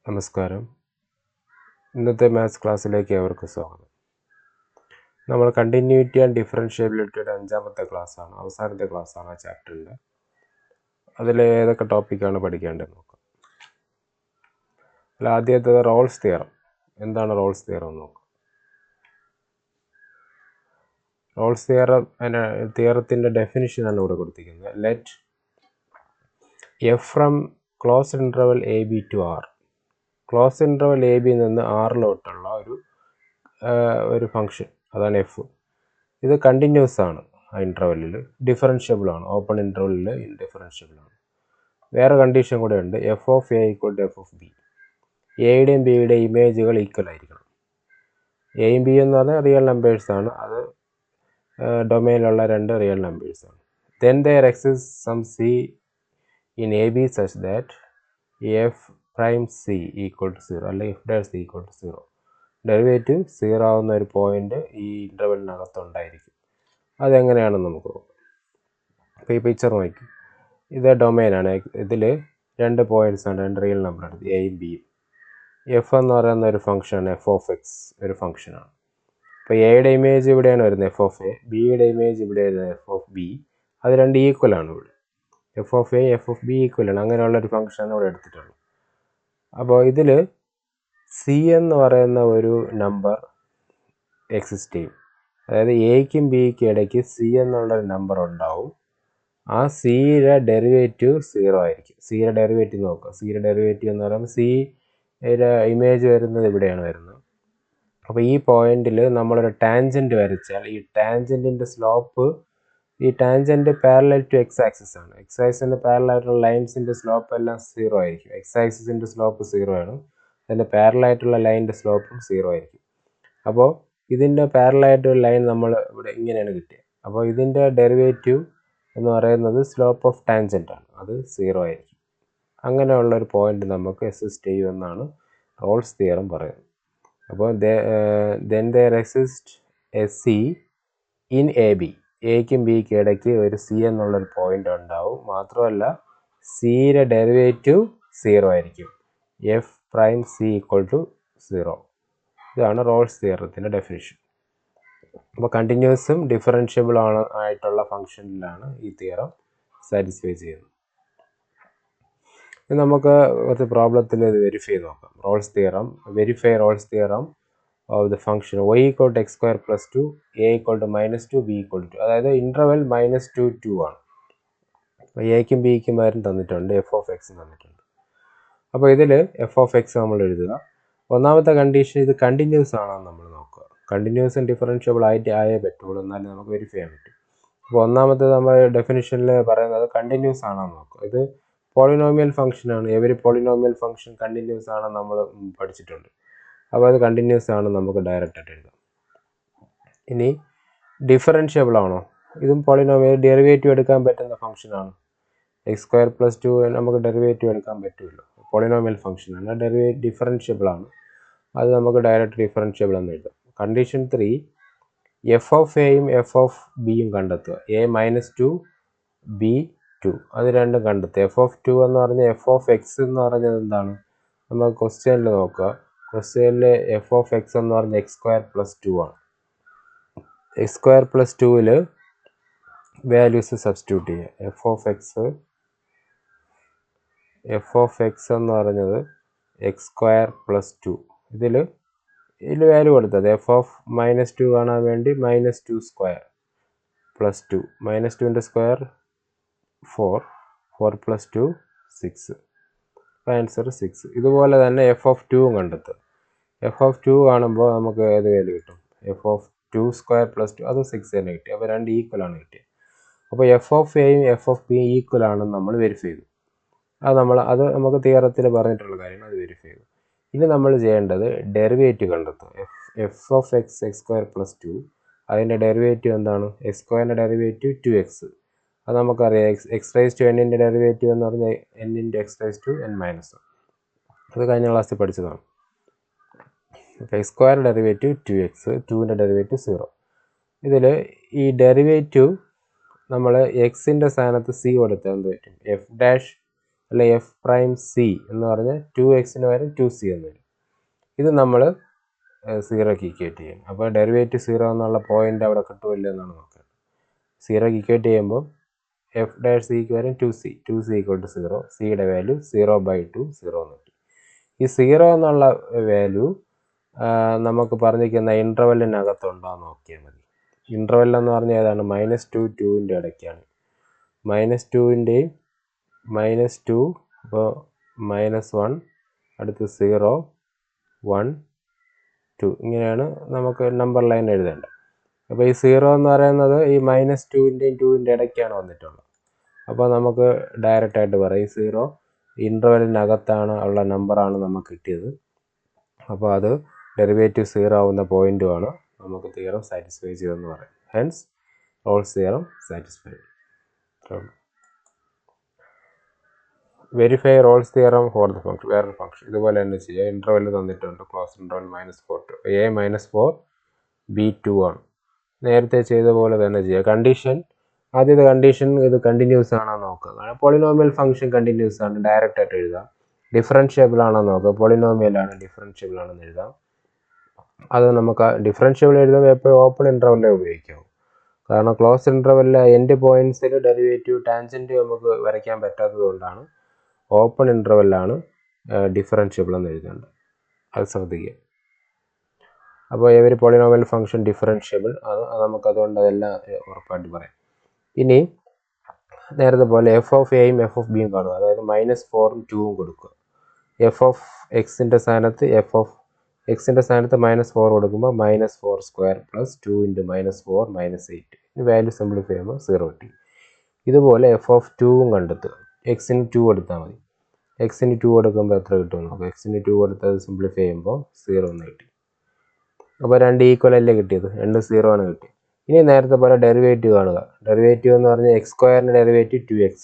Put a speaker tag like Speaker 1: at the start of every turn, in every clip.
Speaker 1: നമസ്കാരം. ഇന്നത്തെ മാത്സ് ക്ലാസ്സിലേക്ക് ഏവർക്കും സ്വാഗതം. നമ്മൾ കണ്ടിന്യൂറ്റി ആൻഡ് ഡിഫറൻഷ്യബിലിറ്റിയുടെ 5ാമത്തെ ക്ലാസ്സാണ്, അവസാനത്തെ ക്ലാസ്സാണ് ആ ചാപ്റ്ററിൻ്റെ. അതിൽ ഏതൊക്കെ ടോപ്പിക്കാണ് പഠിക്കേണ്ടത് നോക്കാം. അതിൽ ആദ്യത്തേത് റോൾസ് തിയറം. എന്താണ് റോൾസ് തിയറം എന്ന് നോക്കാം. റോൾസ് തിയറത്തിൻ്റെ ഡെഫിനിഷനാണ് ഇവിടെ കൊടുത്തിരിക്കുന്നത്. Let F from closed interval A B to R. Close interval A ബിയിൽ നിന്ന് ആറിലോട്ടുള്ള ഒരു ഫംഗ്ഷൻ, അതാണ് എഫ്. ഇത് കണ്ടിന്യൂസ് ആണ്. ആ ഇൻ്റർവെല്ലിൽ ഡിഫറൻഷ്യബിൾ ആണ്. ഓപ്പൺ ഇൻ്റർവെല്ലിൽ ഇൻഡിഫറൻഷ്യബിൾ ആണ്. വേറെ കണ്ടീഷൻ കൂടെ ഉണ്ട്. F of A equal to F of B. എയുടെയും ബിയുടെയും ഇമേജുകൾ ഈക്വൽ ആയിരിക്കണം. എയും ബി എന്ന് പറഞ്ഞാൽ റിയൽ നമ്പേഴ്സാണ്. അത് ഡൊമൈനിലുള്ള രണ്ട് റിയൽ നമ്പേഴ്സാണ്. Then there exist some C in A B such that F prime C equal to 0 അല്ലെങ്കിൽ F dash C equal to 0. Derivative 0 ആവുന്ന ഒരു പോയിന്റ് ഈ ഇൻ്റർവെല്ലിനകത്തുണ്ടായിരിക്കും. അതെങ്ങനെയാണെന്ന് നമുക്ക് നോക്കാം. അപ്പോൾ ഈ പിക്ചർ നോക്കി, ഇത് ഡൊമൈനാണ്. ഇതിൽ രണ്ട് പോയിൻറ്റ്സാണ്, രണ്ട് റിയൽ നമ്പറാണ്, എയും ബിയും. എഫ് എന്ന് പറയുന്ന ഒരു ഫംഗ്ഷനാണ്, എഫ് ഓഫ് എക്സ് ഒരു ഫംഗ്ഷനാണ്. അപ്പോൾ എയുടെ ഇമേജ് ഇവിടെയാണ് വരുന്നത്, എഫ് ഓഫ് എ. ബിയുടെ ഇമേജ് ഇവിടെ വരുന്നത്, എഫ് ഓഫ് ബി. അത് രണ്ട് ഈക്വലാണ്. ഇവിടെ F of A F of B ഈക്വലാണ്. അങ്ങനെയുള്ളൊരു ഫംഗ്ഷനാണ് ഇവിടെ എടുത്തിട്ടുള്ളത്. അപ്പോൾ ഇതിൽ സി എന്ന് പറയുന്ന ഒരു നമ്പർ എക്സിസ്റ്റ് ചെയ്യും. അതായത് എയ്ക്കും ബിക്കും ഇടയ്ക്ക് സി എന്നുള്ളൊരു നമ്പർ ഉണ്ടാവും. ആ സിയുടെ ഡെറിവേറ്റീവ് 0 ആയിരിക്കും. സിയുടെ ഡെറിവേറ്റീവ് നോക്കുക. സിയുടെ ഡെറിവേറ്റീവ് എന്ന് പറയുമ്പോൾ സിയുടെ ഇമേജ് വരുന്നത് ഇവിടെയാണ് വരുന്നത്. അപ്പോൾ ഈ പോയിന്റിൽ നമ്മളൊരു ടാൻജൻറ്റ് വരച്ചാൽ ഈ ടാൻജൻറ്റിൻ്റെ സ്ലോപ്പ്, ഈ tangent parallel to X axis ആണ്. എക്സ് ആക്സിസിൻ്റെ പാരലായിട്ടുള്ള ലൈൻസിൻ്റെ സ്ലോപ്പ് എല്ലാം 0 ആയിരിക്കും. എക്സ് ആക്സിസിൻ്റെ സ്ലോപ്പ് 0 ആണ്. അതിൻ്റെ പാരലായിട്ടുള്ള ലൈനിൻ്റെ സ്ലോപ്പും 0 ആയിരിക്കും. അപ്പോൾ ഇതിൻ്റെ പാരലായിട്ടൊരു ലൈൻ നമ്മൾ ഇവിടെ ഇങ്ങനെയാണ് കിട്ടിയത്. അപ്പോൾ ഇതിൻ്റെ ഡെറിവേറ്റീവ് എന്ന് പറയുന്നത് സ്ലോപ്പ് ഓഫ് ടാൻജൻ്റ് ആണ്. അത് 0 ആയിരിക്കും. അങ്ങനെയുള്ളൊരു പോയിന്റ് നമുക്ക് എക്സിസ്റ്റ് ചെയ്യുമെന്നാണ് റോൾസ് തിയറം പറയുന്നത്. അപ്പോൾ then there exist a C in A B. എയ്ക്കും ബിക്കും ഇടയ്ക്ക് ഒരു സി എന്നുള്ളൊരു പോയിന്റ് ഉണ്ടാവും. മാത്രമല്ല സിയുടെ ഡെറിവേറ്റീവ് 0 ആയിരിക്കും. F prime C equal to 0. ഇതാണ് റോൾസ് തിയറത്തിൻ്റെ ഡെഫിനിഷൻ. അപ്പോൾ കണ്ടിന്യൂസും ഡിഫറൻഷ്യബിൾ ആയിട്ടുള്ള ഫംഗ്ഷനിലാണ് ഈ തിയറം സാറ്റിസ്ഫൈ ചെയ്യുന്നത്. നമുക്ക് കുറച്ച് പ്രോബ്ലത്തിൽ ഇത് വെരിഫൈ ചെയ്ത് നോക്കാം. Rolle's theorem, verify Rolle's theorem of the function y equal to x² + 2 a equal to -2 b equal to 2. അതായത് ഇൻ്റർവെൽ -2 2 ആണ്. അപ്പോൾ എയ്ക്കും ബിക്കും വരും തന്നിട്ടുണ്ട്, എഫ് ഓഫ് എക്സ് തന്നിട്ടുണ്ട്. അപ്പോൾ ഇതിൽ എഫ് ഓഫ് എക്സ് നമ്മൾ എഴുതുക. ഒന്നാമത്തെ കണ്ടീഷൻ ഇത് കണ്ടിന്യൂസ് ആണെന്ന് നമ്മൾ നോക്കുക. കണ്ടിന്യൂസും ഡിഫറൻഷ്യബിൾ ആയേ പറ്റുള്ളൂ, എന്നാലും നമുക്ക് വെരിഫൈ ചെയ്യാൻ പറ്റും. അപ്പോൾ ഒന്നാമത്തെ നമ്മൾ ഡെഫിനിഷനിൽ പറയുന്നത് കണ്ടിന്യൂസ് ആണെന്ന് നോക്കുക. ഇത് പോളിനോമിയൽ ഫംഗ്ഷനാണ്. എവരി പോളിനോമിയൽ ഫംഗ്ഷൻ കണ്ടിന്യൂസ് ആണെന്ന് നമ്മൾ പഠിച്ചിട്ടുണ്ട്. അപ്പോൾ അത് കണ്ടിന്യൂസ് ആണ്, നമുക്ക് ഡയറക്റ്റായിട്ട് എഴുതാം. ഇനി ഡിഫറൻഷ്യബിൾ ആണോ? ഇതും പോളിനോമിയൽ ഡെറിവേറ്റീവ് എടുക്കാൻ പറ്റുന്ന ഫംഗ്ഷനാണ്. x² + 2 നമുക്ക് ഡെറിവേറ്റീവ് എടുക്കാൻ പറ്റുമല്ലോ. പോളിനോമിയൽ ഫംഗ്ഷനാണ്, ഡിഫറൻഷ്യബിൾ ആണ്. അത് നമുക്ക് ഡയറക്റ്റ് ഡിഫറൻഷ്യബിൾ എന്ന് എഴുതാം. കണ്ടീഷൻ 3, എഫ് ഓഫ് എയും എഫ് ഓഫ് ബിയും കണ്ടെത്തുക. a -2 b 2, അത് രണ്ടും കണ്ടെത്തുക. എഫ് ഓഫ് 2 എന്ന് പറഞ്ഞാൽ എഫ് ഓഫ് എക്സ് എന്ന് പറഞ്ഞത് എന്താണ്? നമ്മൾ ക്വസ്റ്റ്യനിൽ നോക്കുക. ക്വസ്റ്റ്യനിൽ എഫ് ഓഫ് എക്സ് എന്ന് പറഞ്ഞാൽ x² + 2 ആണ്. x² + 2ൽ വാല്യൂസ് സബ്സ്റ്റിറ്റ്യൂട്ട് ചെയ്യുക. എഫ് ഓഫ് എക്സ് എന്ന് പറഞ്ഞത് x² + 2. ഇതിൽ വാല്യൂ കൊടുത്തത് എഫ് ഓഫ് -2 കാണാൻ വേണ്ടി -2² + 2. -2ൻ്റെ സ്ക്വയർ 4 + 2 6. ആൻസർ 6. ഇതുപോലെ തന്നെ എഫ് ഓഫ് 2 കണ്ടെത്തുക. എഫ് ഓഫ് 2 കാണുമ്പോൾ നമുക്ക് ഏത് വാല്യൂ കിട്ടും? എഫ് ഓഫ് 2² + 2, അത് 6 തന്നെ കിട്ടി. അപ്പോൾ രണ്ട് ഈക്വൽ ആണ് കിട്ടിയത്. അപ്പോൾ എഫ് ഓഫ് എയും എഫ് ഓഫ് ബിയും ഈക്വൽ ആണെന്ന് നമ്മൾ വെരിഫൈ ചെയ്തു. അത് നമുക്ക് തിയറത്തിൽ പറഞ്ഞിട്ടുള്ള കാര്യമാണ്, അത് വെരിഫൈ ചെയ്തു. ഇനി നമ്മൾ ചെയ്യേണ്ടത് ഡെറിവേറ്റീവ് കണ്ടെത്തുക. എഫ് ഓഫ് എക്സ് x² + 2, അതിൻ്റെ ഡെറിവേറ്റീവ് എന്താണ്? x²ൻ്റെ ഡെറിവേറ്റീവ് 2x. അത് നമുക്കറിയാം. x⁻n ഡെറിവേറ്റീവ് എന്ന് പറഞ്ഞാൽ n(x⁻n-1). അത് കഴിഞ്ഞ ക്ലാസ്സിൽ പഠിച്ചതാണ്. അപ്പോൾ x² ഡെറിവേറ്റീവ് 2x, 2ൻ്റെ ഡെറിവേറ്റീവ് 0. ഇതിൽ ഈ ഡെറിവേറ്റീവ് നമ്മൾ എക്സിൻ്റെ സ്ഥാനത്ത് സി കൊടുത്താൽ എന്ത് പറ്റും? എഫ് ഡാഷ് അല്ലെ എഫ് പ്രൈം സി എന്ന് പറഞ്ഞാൽ 2x പകരം 2c എന്ന് വരും. ഇത് നമ്മൾ 0ക്ക് ഇക്വേറ്റ് ചെയ്യും. അപ്പോൾ ഡെറിവേറ്റീവ് 0 എന്നുള്ള പോയിന്റ് അവിടെ കിട്ടുമല്ലോ എന്നാണ് നോക്കുന്നത്. 0ക്ക് ഇക്വേറ്റ് ചെയ്യുമ്പോൾ എഫ് ഡാഷ് സിക്ക് വരും 2c ഈക്വൽ ടു 0, സിയുടെ വാല്യൂ 0/2 0 എന്ന് കിട്ടും. ഈ 0 എന്നുള്ള വാല്യൂ നമുക്ക് പറഞ്ഞിരിക്കുന്ന ഇൻ്റർവെല്ലിനകത്തുണ്ടോ എന്ന് നോക്കിയാൽ മതി. ഇൻ്റർവെൽ എന്ന് പറഞ്ഞാൽ ഏതാണ്? -2 2ൻ്റെ ഇടയ്ക്കാണ്. -2ൻ്റെയും -2 അപ്പോൾ -1 അടുത്ത് 0 1 2 ഇങ്ങനെയാണ് നമുക്ക് നമ്പർ ലൈൻ എഴുതേണ്ടത്. അപ്പോൾ ഈ 0 എന്ന് പറയുന്നത് ഈ -2ൻ്റെയും 2ൻ്റെ ഇടയ്ക്കാണ് വന്നിട്ടുള്ളത്. അപ്പോൾ നമുക്ക് ഡയറക്റ്റായിട്ട് പറയും 0 ഇൻ്റർവെല്ലിനകത്താണ് ഉള്ള നമ്പറാണ് നമുക്ക് കിട്ടിയത്. അപ്പോൾ അത് ഡെറിവേറ്റീവ് 0 ആവുന്ന പോയിൻറ്റുമാണ് നമുക്ക് തിയറം സാറ്റിസ്ഫൈ ചെയ്തെന്ന് പറയും. Hence Rolls theorem satisfied. Verify Rolle's theorem for the function. വേറൊരു ഫംഗ്ഷൻ ഇതുപോലെ തന്നെ ചെയ്യുക. ഇൻ്റർവെൽ തന്നിട്ടുണ്ട്, close interval -4 to a-4 b2 ആണ്. നേരത്തെ ചെയ്ത പോലെ തന്നെ ചെയ്യുക. കണ്ടീഷൻ, ആദ്യത്തെ കണ്ടീഷൻ ഇത് കണ്ടിന്യൂസ് ആണോ നോക്കുക. കാരണം പോളിനോമിയൽ ഫംഗ്ഷൻ കണ്ടിന്യൂസ് ആണ്, ഡയറക്റ്റ് ആയിട്ട് എഴുതാം. ഡിഫറൻഷ്യബിൾ ആണോ നോക്കുക. പോളിനോമിയൽ ആണ്, ഡിഫറൻഷ്യബിൾ ആണെന്ന് എഴുതാം. അത് നമുക്ക് ഡിഫറൻഷ്യബിൾ എഴുതുമ്പോൾ എപ്പോഴും ഓപ്പൺ ഇൻ്റർവെല്ലേ ഉപയോഗിക്കാവും. കാരണം ക്ലോസ് ഇൻ്റർവെല്ലിലെ എൻഡ് പോയിൻറ്റ്സിൽ ഡെറിവേറ്റീവ് ടാൻജൻറ്റ് നമുക്ക് വരയ്ക്കാൻ പറ്റാത്തത് കൊണ്ടാണ് ഓപ്പൺ ഇൻ്റർവെല്ലാണ് ഡിഫറൻഷ്യബിൾ എന്ന് എഴുതേണ്ടത്. അത് ശ്രദ്ധിക്കുക. അപ്പോൾ ഇവർ പോളിനോമിയൽ ഫംഗ്ഷൻ ഡിഫറൻഷ്യബിൾ അത് നമുക്കതുകൊണ്ട് അതെല്ലാം ഉറപ്പായിട്ട് പറയാം. ഇനി നേരത്തെ പോലെ എഫ് ഓഫ് എയും എഫ് ഓഫ് ബിയും കാണുക. അതായത് -4ഉം 2ഉം കൊടുക്കുക. എഫ് ഓഫ് എക്സിൻ്റെ സ്ഥാനത്ത് എക്സിൻ്റെ സ്ഥാനത്ത് -4 കൊടുക്കുമ്പോൾ -4² + 2 × -4 -8. ഈ വാല്യൂ സിംപ്ലിഫൈ ചെയ്യുമ്പോൾ 0 കിട്ടി. ഇതുപോലെ എഫ് ഓഫ് 2ഉം കണ്ടെത്തുക. എക്സിന് 2 കൊടുത്താൽ മതി. എക്സിന് 2 കൊടുക്കുമ്പോൾ എത്ര കിട്ടും നോക്കുക. എക്സിന് 2 കൊടുത്തത് സിംപ്ലിഫൈ ചെയ്യുമ്പോൾ 0 എന്ന് കിട്ടി. അപ്പോൾ 2 ഈക്വൽ അല്ലേ കിട്ടിയത്, 2 0 ആണ് കിട്ടിയത്. ഇനി നേരത്തെ പോലെ ഡെറിവേറ്റീവ് കാണുക. ഡെറിവേറ്റീവ് എന്ന് പറഞ്ഞാൽ x² ഡെറിവേറ്റീവ് 2x,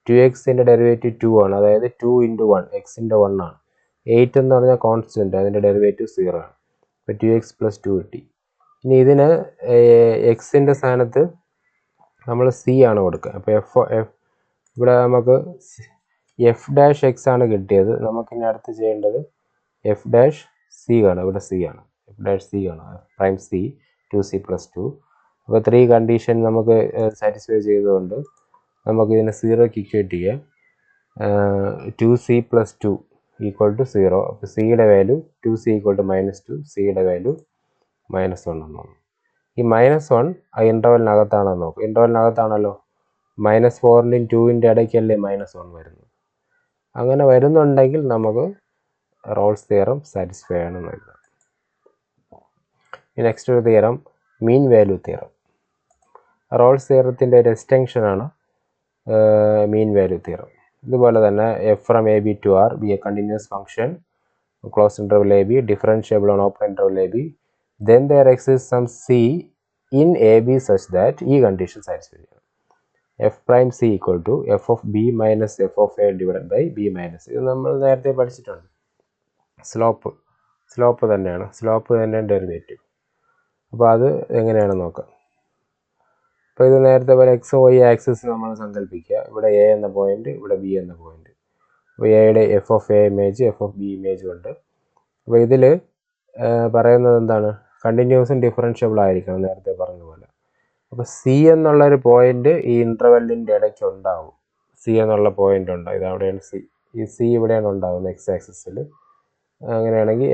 Speaker 1: 2xൻ്റെ ഡെറിവേറ്റീവ് 2 ആണ്. അതായത് 2 × 1 എക്സിൻ്റെ 1 ആണ്. 8 എന്ന് പറഞ്ഞാൽ കോൺസ്റ്റൻറ്റ്, അതിൻ്റെ ഡെറിവേറ്റീവ് 0 ആണ്. അപ്പോൾ 2x + 2 കിട്ടി. ഇനി ഇതിന് എക്സിൻ്റെ സ്ഥാനത്ത് നമ്മൾ c ആണ് കൊടുക്കുക. അപ്പോൾ ഇവിടെ നമുക്ക് f'(x) ആണ് കിട്ടിയത്. നമുക്കിനി അടുത്ത് ചെയ്യേണ്ടത് f'(c) ആണ്. ഇവിടെ c ആണ്, f'(c) ആണ്, പ്രൈം c 2c + 2. അപ്പോൾ 3 കണ്ടീഷൻ നമുക്ക് സാറ്റിസ്ഫൈ ചെയ്തുകൊണ്ട് നമുക്ക് ഇതിനെ 0ക്ക് ഇക്വേറ്റ് ചെയ്യാം. 2c + 2 = 0. അപ്പോൾ സിയുടെ വാല്യൂ 2c = -2, സിയുടെ വാല്യൂ -1 എന്നാണ്. ഈ -1 ആ ഇൻ്റർവെല്ലിനകത്താണോ നോക്കുക. ഇൻ്റർവെല്ലിനകത്താണല്ലോ. -4ൻ്റെയും 2ൻ്റെ ഇടയ്ക്കല്ലേ -1 വരുന്നത്. അങ്ങനെ വരുന്നുണ്ടെങ്കിൽ നമുക്ക് റോൾസ് തിയറം സാറ്റിസ്ഫൈ ആണെന്ന് എഴുതാം. നെക്സ്റ്റ് ഒരു theorem mean value theorem. Rolle's തിയറത്തിൻ്റെ ഒരു എക്സ്റ്റൻഷനാണ് മീൻ വാല്യൂ തിയറം. ഇതുപോലെ തന്നെ F from A B to R B A continuous function close interval A B differentiable on open interval A B then there exist some C in A B such that ഈ condition satisfy ചെയ്യണം. F prime C equal to F of B minus F of A divided by B minus. ഇത് നമ്മൾ നേരത്തെ പഠിച്ചിട്ടുണ്ട്. Slope തന്നെയാണ് derivative. അപ്പോൾ അത് എങ്ങനെയാണെന്ന് നോക്കാം. അപ്പോൾ ഇത് നേരത്തെ പോലെ എക്സ് വൈ ആക്സിസ് നമ്മൾ സങ്കല്പിക്കുക. ഇവിടെ എ എന്ന പോയിന്റ്, ഇവിടെ ബി എന്ന പോയിന്റ്. അപ്പോൾ എയുടെ F of A image, F of B ഇമേജും ഉണ്ട്. അപ്പോൾ ഇതിൽ പറയുന്നത് എന്താണ്, കണ്ടിന്യൂസും ഡിഫറൻഷ്യബിൾ ആയിരിക്കണം നേരത്തെ പറഞ്ഞ പോലെ. അപ്പോൾ സി എന്നുള്ളൊരു പോയിന്റ് ഈ ഇൻ്റർവെല്ലിൻ്റെ ഇടയ്ക്ക് ഉണ്ടാവും. സി എന്നുള്ള പോയിന്റ് ഉണ്ട്, ഇതവിടെയാണ് സി. ഈ സി ഇവിടെയാണ് ഉണ്ടാകുന്നത് എക്സ് ആക്സിസിൽ. അങ്ങനെയാണെങ്കിൽ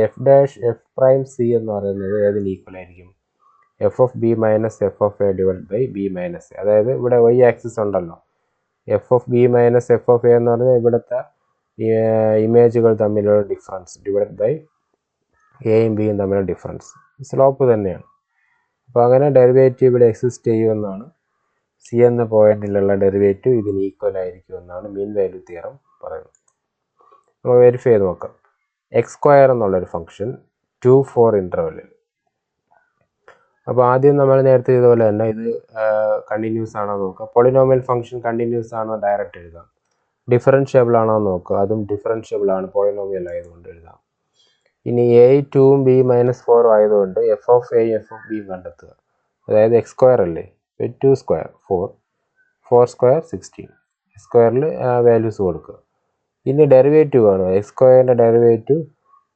Speaker 1: എഫ് പ്രൈം സി എന്ന് പറയുന്നത് ഏതിന് ഈക്വൽ ആയിരിക്കും? F of B minus F of A divide by B minus A. അതായത് ഇവിടെ വൈ ആക്സിസ് ഉണ്ടല്ലോ. F of B minus F of A എന്ന് പറഞ്ഞാൽ ഇവിടുത്തെ ഇമേജുകൾ തമ്മിലുള്ള ഡിഫറൻസ് ഡിവൈഡ് ബൈ എയും ബിയും തമ്മിലുള്ള ഡിഫറൻസ്. സ്ലോപ്പ് തന്നെയാണ്. അപ്പോൾ അങ്ങനെ ഡെറിവേറ്റീവ് ഇവിടെ എക്സിസ്റ്റ് ചെയ്യുമെന്നാണ്. സി എന്ന പോയിന്റിലുള്ള ഡെറിവേറ്റീവ് ഇതിന് ഈക്വൽ ആയിരിക്കുമെന്നാണ് മീൻ വാല്യൂ തിയറം പറയുന്നത്. നമുക്ക് വെരിഫൈ ചെയ്ത് നോക്കാം. x² എന്നുള്ളൊരു ഫംഗ്ഷൻ 2 4 ഇൻ്റർവെല്ലിൽ. അപ്പോൾ ആദ്യം നമ്മൾ നേരത്തെ ഇതുപോലെ തന്നെ ഇത് കണ്ടിന്യൂസ് ആണോ നോക്കുക. പോളിനോമിയൽ ഫംഗ്ഷൻ കണ്ടിന്യൂസ് ആണോ ഡയറക്റ്റ് എഴുതാം. ഡിഫറൻഷ്യബിൾ ആണോ നോക്കുക. അതും ഡിഫറൻഷ്യബിൾ ആണ്, പോളിനോമിയൽ ആയതുകൊണ്ട് എഴുതാം. ഇനി എ 2ഉം ബി -4 ആയതുകൊണ്ട് F of A F of ബിയും കണ്ടെത്തുക. അതായത് x² അല്ലേ, 2² 4 4² 16. സ്ക്വയറിൽ വാല്യൂസ് കൊടുക്കുക. ഇനി ഡെറിവേറ്റീവ് ആണ്, എക്സ് സ്ക്വയറിൻ്റെ ഡെറിവേറ്റീവ്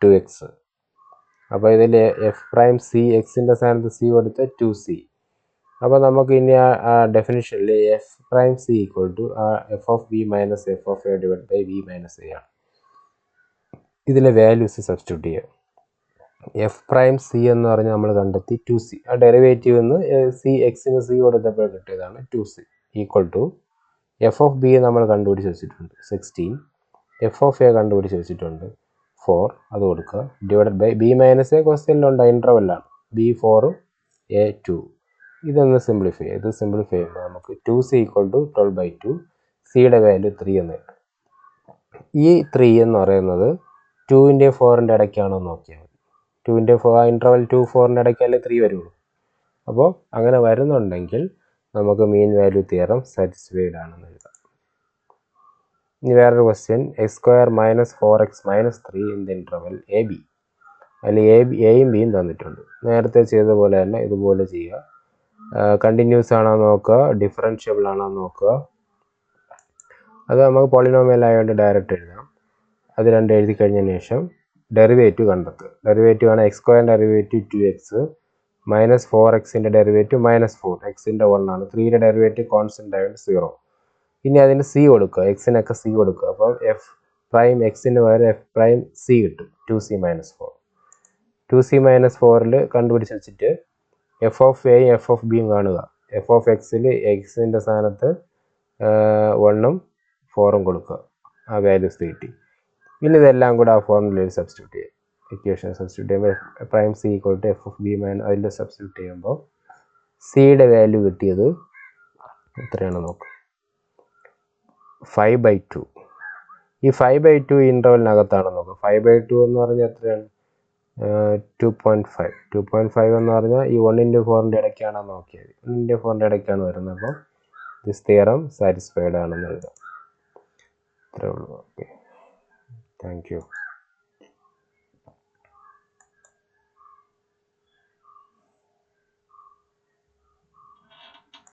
Speaker 1: 2x. അപ്പോൾ ഇതിൽ എഫ് പ്രൈം സി എക്സിൻ്റെ സ്ഥാനത്ത് സി കൊടുത്ത് 2c. അപ്പോൾ നമുക്ക് ഇനി ആ ഡെഫിനിഷനിൽ F prime C equal to F of B minus F of A divide by B minus A ആണ്. ഇതിലെ വാല്യൂസ് സബ്സ്റ്റിറ്റ്യൂട്ട് ചെയ്യുക. എഫ് പ്രൈം സി എന്ന് പറഞ്ഞാൽ നമ്മൾ കണ്ടെത്തി 2c. ആ ഡെറിവേറ്റീവ് നിന്ന് സി എക്സിന് സി കൊടുത്തപ്പോൾ കിട്ടിയതാണ് 2c equal to F of B നമ്മൾ കണ്ടുപിടിച്ച് വെച്ചിട്ടുണ്ട് 16, എഫ് ഓഫ് എ കണ്ടുപിടിച്ച് വെച്ചിട്ടുണ്ട് 4, അത് കൊടുക്കുക divided by B minus A ക്വസ്റ്റ്യനിലുണ്ട്, ഇൻ്റർവെല്ലാണ് B4 A2. ഇതൊന്ന് സിംപ്ലിഫൈ ചെയ്യുക. ഇത് സിംപ്ലിഫൈ ചെയ്യുമ്പോൾ നമുക്ക് 2c ഈക്വൽ ടു 12/2, സിയുടെ വാല്യൂ 3 എന്ന് കിട്ടും. ഈ 3 എന്ന് പറയുന്നത് 2ൻ്റെയും 4ൻ്റെ ഇടയ്ക്കാണോ നോക്കിയാൽ മതി. 2ൻ്റെ 4 ഇൻ്റർവെൽ 2, 4ൻ്റെ ഇടയ്ക്കല്ലേ 3 വരുള്ളൂ. അപ്പോൾ അങ്ങനെ വരുന്നുണ്ടെങ്കിൽ നമുക്ക് മീൻ വാല്യൂ തിയറം സാറ്റിസ്ഫൈഡ് ആണെന്ന് എഴുതാം. ഇനി വേറൊരു question, X square minus 4x minus 3 in the interval A B. അതിൽ എയും ബിയും തന്നിട്ടുണ്ട്. നേരത്തെ ചെയ്ത പോലെ തന്നെ ഇതുപോലെ ചെയ്യുക. കണ്ടിന്യൂസ് ആണോ നോക്കുക, ഡിഫറൻഷ്യബിൾ ആണോ നോക്കുക. അത് നമുക്ക് പോളിനോമിയൽ ആയതുകൊണ്ട് ഡയറക്റ്റ് എഴുതാം. അത് രണ്ട് എഴുതി കഴിഞ്ഞതിന് ശേഷം ഡെറിവേറ്റീവ് കണ്ടെത്തുക. ഡെറിവേറ്റീവ് ആണ് എക്സ് സ്ക്വയറിൻ്റെ ഡെറിവേറ്റീവ് 2x മൈനസ് 4xൻ്റെ ഡെറിവേറ്റീവ് -4, എക്സിൻ്റെ 1 ആണ്. 3യുടെ ഡെറിവേറ്റീവ് കോൺസ്റ്റൻ്റ് ആയതുകൊണ്ട് 0. ഇനി അതിന് സി കൊടുക്കുക, എക്സിനൊക്കെ സി കൊടുക്കുക. അപ്പോൾ എഫ് പ്രൈം എക്സിന് പകരം എഫ് പ്രൈം സി കിട്ടും 2c മൈനസ് 4. 2c മൈനസ് 4ൽ കണ്ടുപിടിച്ച് വെച്ചിട്ട് എഫ് ഓഫ് എയും എഫ് ഓഫ് ബിയും കാണുക. എഫ് ഓഫ് എക്സിൽ എക്സിൻ്റെ സ്ഥാനത്ത് 1ഉം 4ഉം കൊടുക്കുക. ആ വാല്യൂസ് കിട്ടി. പിന്നെ ഇതെല്ലാം കൂടെ ആ ഫോർമുലയിൽ സബ്സ്റ്റിറ്റ്യൂട്ട് ചെയ്യുക. ഇക്വേഷൻ സബ്സ്റ്റിറ്റ്യൂട്ട് ചെയ്യുമ്പോൾ prime C equal to F of B minus അതിൽ സബ്സ്റ്റിറ്റ്യൂട്ട് ചെയ്യുമ്പോൾ സിയുടെ വാല്യൂ കിട്ടിയത് എത്രയാണ് നോക്കുക, 5/2. ഈ 5/2 ഇൻ്റർവെലിനകത്താണ് നോക്കുക. 5/2 എന്ന് പറഞ്ഞാൽ എത്രയാണ്, 2.5. 2.5 എന്ന് പറഞ്ഞാൽ ഈ 1 × 4ൻ്റെ ഇടയ്ക്കാണ് നോക്കിയത്. 1 × 4ൻ്റെ ഇടയ്ക്കാണ് വരുന്നത്. അപ്പോൾ ദിസ് തിയറം സാറ്റിസ്ഫൈഡ് ആണെന്ന് എഴുതാം. ഇത്രേ ഉള്ളൂ. Okay, thank you.